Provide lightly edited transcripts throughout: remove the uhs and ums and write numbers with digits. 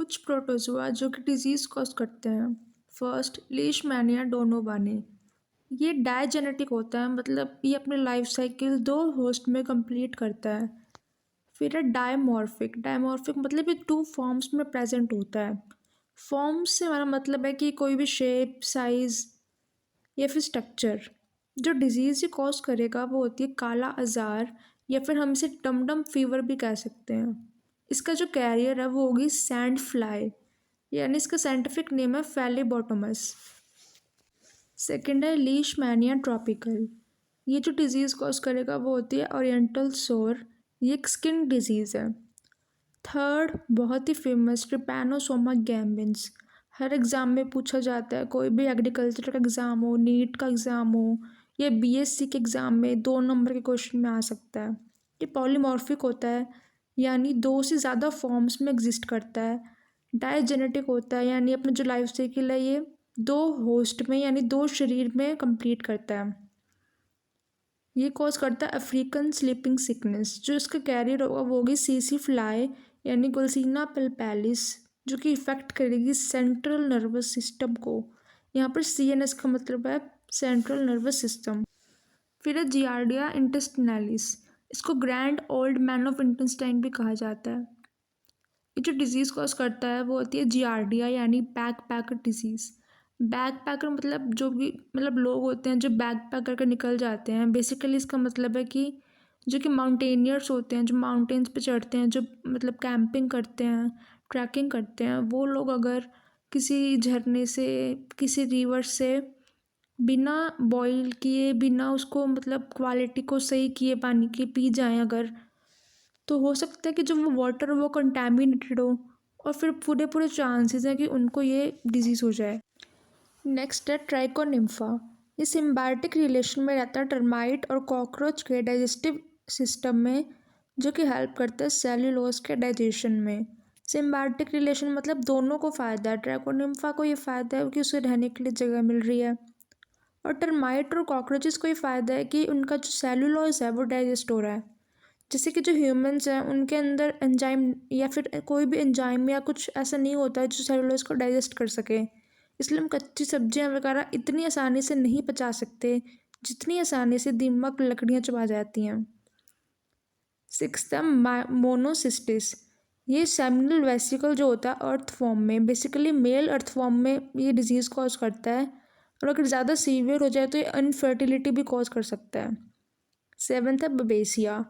कुछ प्रोटोजोआ जो कि डिजीज़ कॉज करते हैं। First, Leishmania donovani. ये डायजेनेटिक होता है, मतलब ये अपने लाइफ साइकिल दो होस्ट में कंप्लीट करता है। फिर है डायमॉर्फिक। डायमॉर्फिक मतलब ये टू फॉर्म्स में प्रेजेंट होता है। फॉर्म्स से हमारा मतलब है कि कोई भी शेप, साइज या फिर स्ट्रक्चर। जो डिजीज़ ये कॉज करेगा वो होती है काला अज़ार, या फिर हम इसे डमडम फीवर भी कह सकते हैं। इसका जो कैरियर है वो होगी सैंड फ्लाई, यानी इसका साइंटिफिक नेम है फैलीबोटोमस। सेकेंड है लीशमैनिया ट्रॉपिकल। ये जो डिज़ीज़ कॉज करेगा वो होती है ओरिएंटल सोर। ये एक स्किन डिजीज़ है। थर्ड, बहुत ही फेमस, ट्रिपैनोसोमा गैम्बिन्स। हर एग्ज़ाम में पूछा जाता है, कोई भी एग्रीकल्चर का एग्ज़ाम हो, नीट का एग्ज़ाम हो या बीएससी के एग्ज़ाम में 2 नंबर के क्वेश्चन में आ सकता है। ये पॉलीमॉर्फिक होता है, यानी 2 से ज़्यादा फॉर्म्स में एग्जिस्ट करता है। डायजेनेटिक होता है, यानी अपना जो लाइफ साइकिल है ये 2 होस्ट में यानी 2 शरीर में कंप्लीट करता है। ये कॉज करता है अफ्रीकन स्लीपिंग सिकनेस। जो इसका कैरियर होगा वो होगी सीसी फ्लाई, यानी गुलसीना पिलपैलिस, जो कि इफ़ेक्ट करेगी सेंट्रल नर्वस सिस्टम को। यहाँ पर सीएनएस का मतलब है सेंट्रल नर्वस सिस्टम। फिर है जियार्डिया इंटेस्टिनैलिस। इसको grand old man of intestine भी कहा जाता है। ये जो डिज़ीज़ कॉज करता है वो होती है जियार्डिया, यानी बैक पैकर डिजीज़। बैक पैकर मतलब जो भी मतलब लोग होते हैं जो बैक पैक करके निकल जाते हैं। बेसिकली इसका मतलब है कि जो कि माउंटेनियर्स होते हैं, जो माउंटेन्स पे चढ़ते हैं, जो मतलब कैंपिंग करते हैं, ट्रैकिंग करते हैं, वो लोग अगर किसी झरने से, किसी रिवर से बिना बॉईल किए, बिना उसको मतलब क्वालिटी को सही किए पानी की पी जाएं अगर, तो हो सकता है कि जो वो वाटर वो कंटेमिनेटेड हो, और फिर पूरे पूरे चांसेस हैं कि उनको ये डिजीज़ हो जाए। नेक्स्ट है ट्राइकोनिम्फा। ये सिम्बायोटिक रिलेशन में रहता है टर्माइट और कॉकरोच के डाइजेस्टिव सिस्टम में, जो कि हेल्प करता है सेल्यूलोज के डाइजेशन में। सिम्बायोटिक रिलेशन मतलब दोनों को फ़ायदा है। ट्राइकोनिम्फा को ये फ़ायदा है कि उसे रहने के लिए जगह मिल रही है, और टर्माइट और कॉकरोचेस को ये फ़ायदा है कि उनका जो सेल्यूलोज है वो डाइजेस्ट हो रहा है। जैसे कि जो ह्यूमंस हैं उनके अंदर एंजाइम या फिर कोई भी एंजाइम या कुछ ऐसा नहीं होता है जो सेलुलोज को डाइजेस्ट कर सके। इसलिए हम कच्ची सब्जियां वगैरह इतनी आसानी से नहीं पचा सकते जितनी आसानी से दीमक लकड़ियां चबा जाती हैं। सिक्स्थ है मोनोसिस्टिस। ये सेमिनल वेसिकल जो होता है अर्थ फॉर्म में, बेसिकली मेल अर्थ फॉर्म में ये डिजीज़ कॉज करता है, और अगर ज़्यादा सीवियर हो जाए तो ये अनफर्टिलिटी भी कॉज कर सकता है। सेवन्थ है बबेसिया।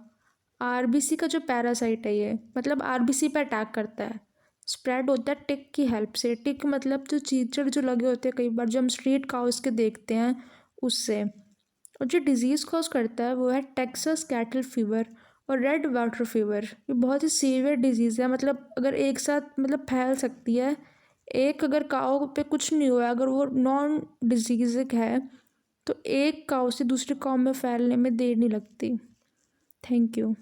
आरबीसी का जो पैरासाइट है ये मतलब आरबीसी पे अटैक करता है। स्प्रेड होता है टिक की हेल्प से। टिक मतलब जो चीचड़ जो लगे होते हैं कई बार जो हम स्ट्रीट काउस के देखते हैं उससे। और जो डिजीज़ कॉज करता है वो है टेक्सास कैटल फीवर और रेड वाटर फीवर। ये बहुत ही सीवियर डिजीज़ है, मतलब अगर एक साथ मतलब फैल सकती है। एक अगर काऊ पे कुछ नहीं हुआ, अगर वो नॉन डिजीज़िक है, तो एक काऊ से दूसरे काऊ में फैलने में देर नहीं लगती। Thank you.